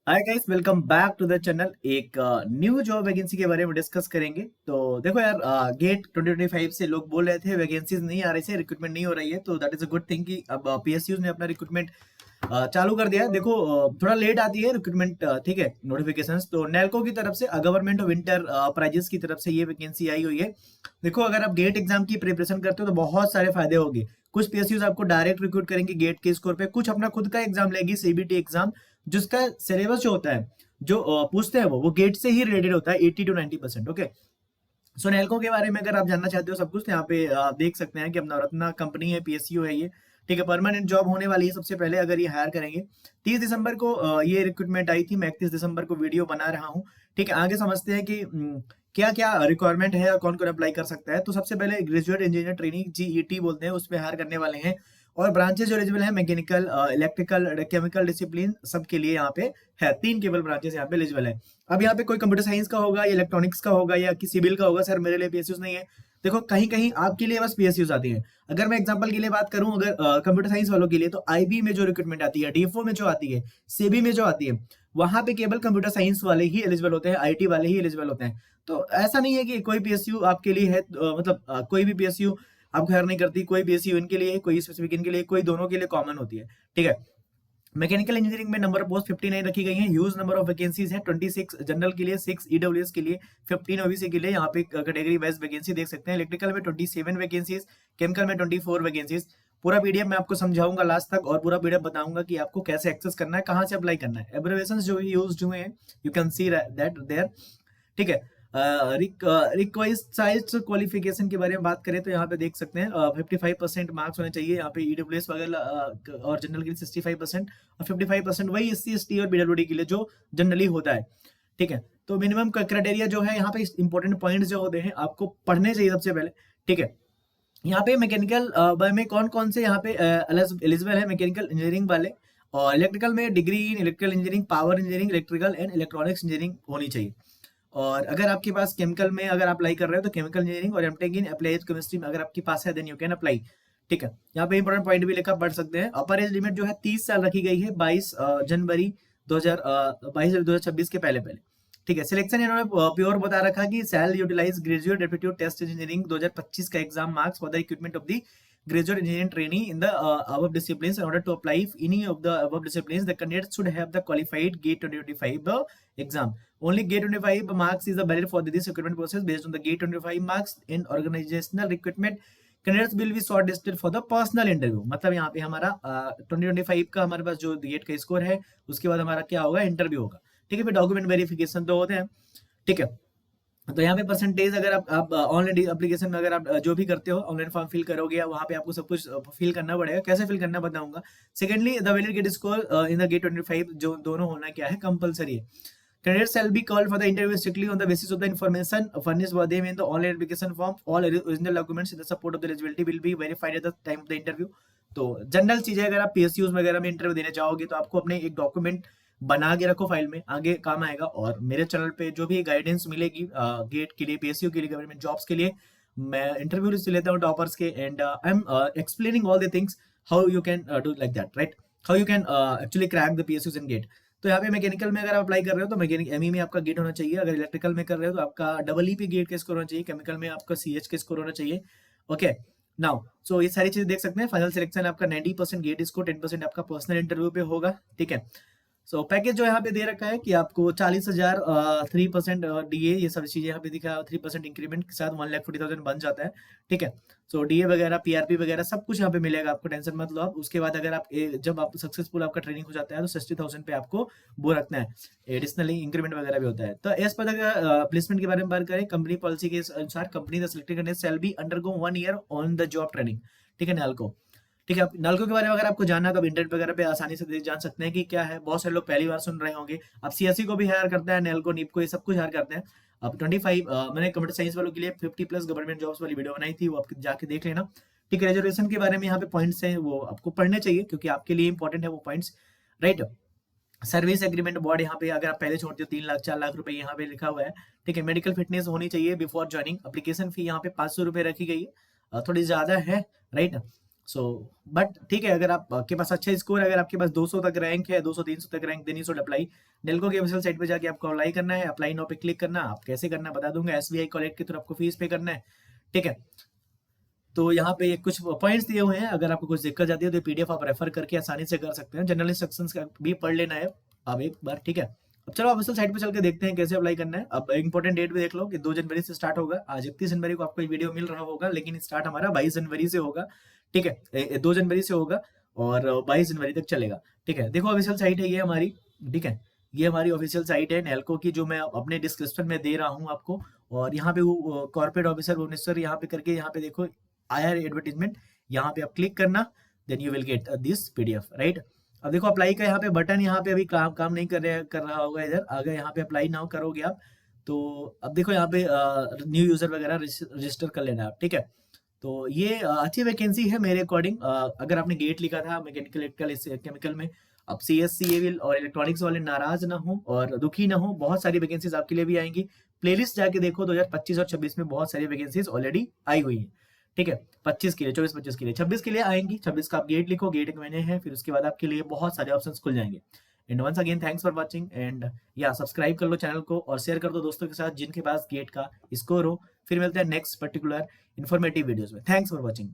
Hi guys, welcome back to the channel. एक new job vacancy के बारे में डिस्कस करेंगे। तो देखो यार, गेट 2025 से लोग बोल रहे थे वैकेंसीज नहीं आ रही से, रिक्रूटमेंट नहीं हो रही है। तो that is a good thing कि अब पीएसयूज ने अपना रिक्रूटमेंट चालू कर दिया है। देखो, थोड़ा लेट आती है रिक्रूटमेंट, ठीक है, नोटिफिकेशंस। तो नेल्को की तरफ से, गवर्नमेंट ऑफ इंटर प्राइजेस की तरफ से ये वैकेंसी आई हुई है। देखो, अगर आप गेट एग्जाम की प्रिपरेशन करते हो तो बहुत सारे फायदे होंगे। कुछ पीएसयूज आपको डायरेक्ट रिक्रूट करेंगे गेट के स्कोर पे, कुछ अपना खुद का एग्जाम लेगी, सीबीटी एग्जाम, जिसका सिलेबस जो होता है, जो पूछते हैं वो गेट से ही रिलेटेड होता है 80 to 90%। ओके, सो नेल्को के बारे में अगर आप जानना चाहते हो सब कुछ, तो यहाँ पे आप देख सकते हैं कि अब नवरत्ना कंपनी है, पीएसयू है ये। ठीक है, परमानेंट जॉब होने वाली है सबसे पहले अगर ये हायर करेंगे। 30 दिसंबर को ये रिक्रूटमेंट आई थी। मैं 31 दिसंबर को वीडियो बना रहा हूँ। ठीक है, आगे समझते हैं कि क्या क्या रिक्वायरमेंट है और कौन कौन अप्लाई कर सकता है। तो सबसे पहले ग्रेजुएट इंजीनियर ट्रेनिंग, जीईटी बोलते हैं, उस पर हायर करने वाले हैं। और ब्रांचेस जो एलिजिबल है, मैकेनिकल, इलेक्ट्रिकल, केमिकल डिसिप्लिन, सबके लिए यहाँ पे है। 3 केवल ब्रांचेस यहाँ पे एलिजिबल है। अब यहाँ पे कोई कंप्यूटर साइंस का होगा या इलेक्ट्रॉनिक्स का होगा या कि सिविल का होगा, सर मेरे लिए पीएसयूज नहीं है। देखो, कहीं कहीं आपके लिए बस पीएसयूज आती है। अगर मैं एग्जांपल के लिए बात करूं, अगर कंप्यूटर साइंस वालों के लिए, तो आईबी में जो रिक्रूटमेंट आती है, डीएफओ में जो आती है, सेबी में जो आती है, वहां पे केवल कंप्यूटर साइंस वाले ही एलिजिबल होते हैं, आईटी वाले ही एलिजिबल होते हैं। तो ऐसा नहीं है कि कोई पीएसयू आपके लिए है, मतलब कोई भी पीएसयू आपको हायर नहीं करती। कोई पीएसयू इनके लिए, कोई स्पेसिफिक इनके लिए, कोई दोनों के लिए कॉमन होती है। ठीक है, मैकेनिकल इंजीनियरिंग में नंबर ऑफ पोस्ट 59 रखी गई हैं। ह्यूज नंबर ऑफ वैकेंसीज हैं, 26 जनरल के लिए, 6 ईडब्ल्यूएस के लिए, 15 ओबीसी के लिए। यहाँ पे कैटेगरी वाइज वैकेंसी देख सकते हैं। इलेक्ट्रिकल में 27 वैकेंसीज, केमिकल में 24 वैकेंसीज। पूरा पीडीएफ मैं आपको समझाऊंगा लास्ट तक, और पूरा पीडीएफ बताऊंगा कि आपको कैसे एक्सेस करना है, कहाँ से अप्लाई करना है। एब्रिविएशन जो यूज हुए हैं, you can see that there. ठीक है, रिक्वाइज क्वालिफिकेशन के बारे में बात करें तो यहाँ पे देख सकते हैं 55% मार्क्स होने चाहिए यहाँ पे ईडब्ल्यूएस वगैरह, और जनरल के लिए 65%, और 55% वही एससी एसटी और पीडब्ल्यूडी के लिए जो जनरली होता है। ठीक है, तो मिनिमम क्राइटेरिया जो है, यहाँ पे इंपॉर्टेंट पॉइंट जो होते हैं आपको पढ़ने चाहिए सबसे पहले। ठीक है, यहाँ पे मैकेनिकल में कौन कौन से यहाँ पे एलिजिबल है, मैकेनिकल इंजीनियरिंग वाले। और इलेक्ट्रिकल में degree in electrical engineering, power engineering, electrical and electronics engineering होनी चाहिए। और अगर आपके पास केमिकल में अगर आप अप्लाई कर रहे हो तो केमिकल इंजीनियरिंग और एमटेक इन अप्लाइड केमिस्ट्री में अगर आपके पास है, देन यू कैन अप्लाई। ठीक है, यहाँ पे इंपॉर्टेंट पॉइंट भी लिखा पढ़ सकते हैं। अपर एज लिमिट जो है 30 साल रखी गई है, 22 जनवरी 2026 के पहले पहले। ठीक है, सिलेक्शन इन्होंने प्योर बता रखा कि SAIL utilise graduate aptitude test engineering 2025 का exam marks for the recruitment of the graduate engineering trainee in the above disciplines. In order to apply any of the above disciplines, the candidate should have the qualified GATE 2025 exam. Only GATE 25 marks is valid for this recruitment process. Based on the GATE 25 marks in organizational recruitment, candidates will be shortlisted for the personal interview. मतलब यहाँ पे हमारा 2025 का हमारे पास जो gate का score है, उसके बाद हमारा क्या होगा, इंटरव्यू होगा। ठीक है, फिर डॉक्यूमेंट वेरिफिकेशन तो होते हैं। ठीक है, तो यहाँ पे परसेंटेज, अगर आप ऑनलाइन एप्लीकेशन में अगर आप जो भी करते हो, ऑनलाइन फॉर्म फिल करोगे या वहाँ पे आपको सब कुछ फिल करना पड़ेगा। कैसे फिल करना बताऊंगा। Secondly, the valid GATE score in the GATE 25 जो दोनों होना क्या है, कंपलसरी है। Candidates shall be called for the interview strictly on the basis of the information furnished by them in the online application form. All original documents in the support of the eligibility will be verified at the time of the interview. तो general चीजें, अगर आप PSUs वगैरह में interview देने जाओगे तो आपको अपने एक डॉक्यूमेंट बना के रखो फाइल में, आगे काम आएगा। और मेरे चैनल पे जो भी गाइडेंस मिलेगी गेट के लिए, पीएसयू के लिए, गवर्नमेंट जॉब्स के लिए, मैं इंटरव्यू लेता हूँ टॉपर्स के, and I am explaining all the things how you can do like that, right, how you can actually crack the PSUs in GATE. तो यहाँ पे मैकेनिकल में अगर आप अप्लाई कर रहे हो तो मैकेनिक एमई में आपका गेट होना चाहिए। अगर इलेक्ट्रिकल में कर रहे हो तो आपका डबल ई पे गेट का स्कोर होना चाहिए। केमिकल में आपका सीएच का स्कोर होना चाहिए। ओके, नाउ सो ये सारी चीजें देख सकते हैं। फाइनल सिलेक्शन आपका 90% गेट स्कोर, 10% आपका पर्सनल इंटरव्यू पे होगा। ठीक है, सो पैकेज जो यहाँ पे दे रखा है कि आपको 40,000, 3% डीए, ये सब चीजें यहाँ पे दिखा, 3% इंक्रीमेंट के साथ 1,40,000 बन जाता है। ठीक है, सो डीए वगैरह, पीआरपी वगैरह सब कुछ यहाँ पे मिलेगा आपको, टेंशन मत लो आप। उसके बाद अगर आप जब आप सक्सेसफुल आपका ट्रेनिंग हो जाता है तो 60,000 पे आपको वो रखना है। एडिशनली इंक्रीमेंट वगैरह भी होता है। तो एज पर अगर प्लेसमेंट के बारे में बात करें, कंपनी पॉलिसी के अनुसार company the selected candidate shall be undergo 1 year on the job training. ठीक है, नालको। ठीक है, नालको के बारे में अगर आपको जानना है तो आप इंटरनेट वगैरह पे आसानी से जान सकते हैं कि क्या है। बहुत सारे लोग पहली बार सुन रहे होंगे। अब सीएससी को भी हायर करता है, नेल्को, निपको, ये सब कुछ हायर करते हैं। अब 25 मैंने कंप्यूटर साइंस वालों के लिए 50+ गवर्नमेंट जॉब्स वाली वीडियो बनाई थी, वो आप जाके देख लेना। ठीक है, रिजर्वेशन के बारे में यहाँ पे पॉइंट्स हैं, वो आपको पढ़ने चाहिए क्योंकि आपके लिए इंपॉर्टेंट है वो points, right. Service agreement board, यहाँ पे अगर आप पहले छोड़ते हो 3 लाख 4 लाख रुपए यहाँ पे लिखा हुआ है। ठीक है, मेडिकल फिटनेस होनी चाहिए बिफोर ज्वाइनिंग। एप्लीकेशन फी यहाँ पे 500 रुपए रखी गई है, थोड़ी ज्यादा है, राइट। सो बट ठीक है, अगर आपके पास अच्छा स्कोर है, अगर आपके पास 200 तक रैंक है, 200-300 तक rank, then you should apply. Nelco की ऑफिशियल साइट पे जाके आपको अप्लाई करना है, अप्लाई नाउ पे क्लिक करना। आप कैसे करना है बता दूंगा, एसबीआई कॉलेज के थ्रू आपको फीस पे करना है, ठीक है। तो यहाँ पे ये कुछ पॉइंट्स दिए हुए हैं, अगर आपको कुछ दिक्कत जाती है तो पीडीएफ आप रेफर करके आसानी से कर सकते हैं। जनरल इंस्ट्रक्शंस का भी पढ़ लेना है अब एक बार, ठीक है। अब चलो ऑफिशियल साइट पे चल के देखते हैं कैसे अप्लाई करना है। अब इंपॉर्टेंट डेट भी देख लो कि 2 जनवरी से स्टार्ट होगा। आज 31 जनवरी को आपको ये वीडियो मिल रहा होगा, लेकिन स्टार्ट हमारा 22 जनवरी से होगा, ठीक है। 2 जनवरी से होगा और 22 जनवरी तक चलेगा, ठीक है। देखो ऑफिशियल साइट है ये हमारी, ठीक है। ये हमारी ऑफिशियल साइट है नेल्को की, जो मैं अपने डिस्क्रिप्शन में दे रहा हूँ आपको। और यहाँ पे वो कॉर्पोरेट ऑफिसर भुवनेश्वर यहाँ पे करके, यहाँ पे देखो आया एडवर्टीजमेंट, यहाँ पे आप क्लिक करना, then you will get this PDF, right. अब देखो अप्लाई का यहाँ पे बटन, यहाँ पे अभी काम नहीं कर रहा होगा इधर। अगर यहाँ पे अप्लाई नाउ करोगे आप, तो अब देखो यहाँ पे न्यू यूजर वगैरह रजिस्टर कर लेना आप, ठीक है। तो ये अच्छी वैकेंसी है मेरे अकॉर्डिंग। अगर आपने गेट लिखा था मैकेनिकल इलेक्ट्रिकल केमिकल में, अब सी एस सी एविल और इलेक्ट्रॉनिक्स वाले नाराज ना हो और दुखी ना हो, बहुत सारी वैकेंसीज आपके लिए भी आएंगी। प्लेलिस्ट जाके देखो 2025 और 26 में बहुत सारी वैकेंसीज ऑलरेडी आई हुई हैं, ठीक है। 25 के लिए, 24-25 के लिए, 26 के लिए आएंगी। 26 का आप गेट लिखो, गेट एक महीने है, फिर उसके बाद आपके लिए बहुत सारे ऑप्शंस खुल जाएंगे। And once again thanks for watching, and या सब्सक्राइब कर लो चैनल को और शेयर कर दो दोस्तों के साथ जिनके पास गेट का स्कोर हो। फिर मिलते हैं नेक्स्ट पर्टिकुलर इन्फॉर्मेटिव वीडियोस में। Thanks for watching.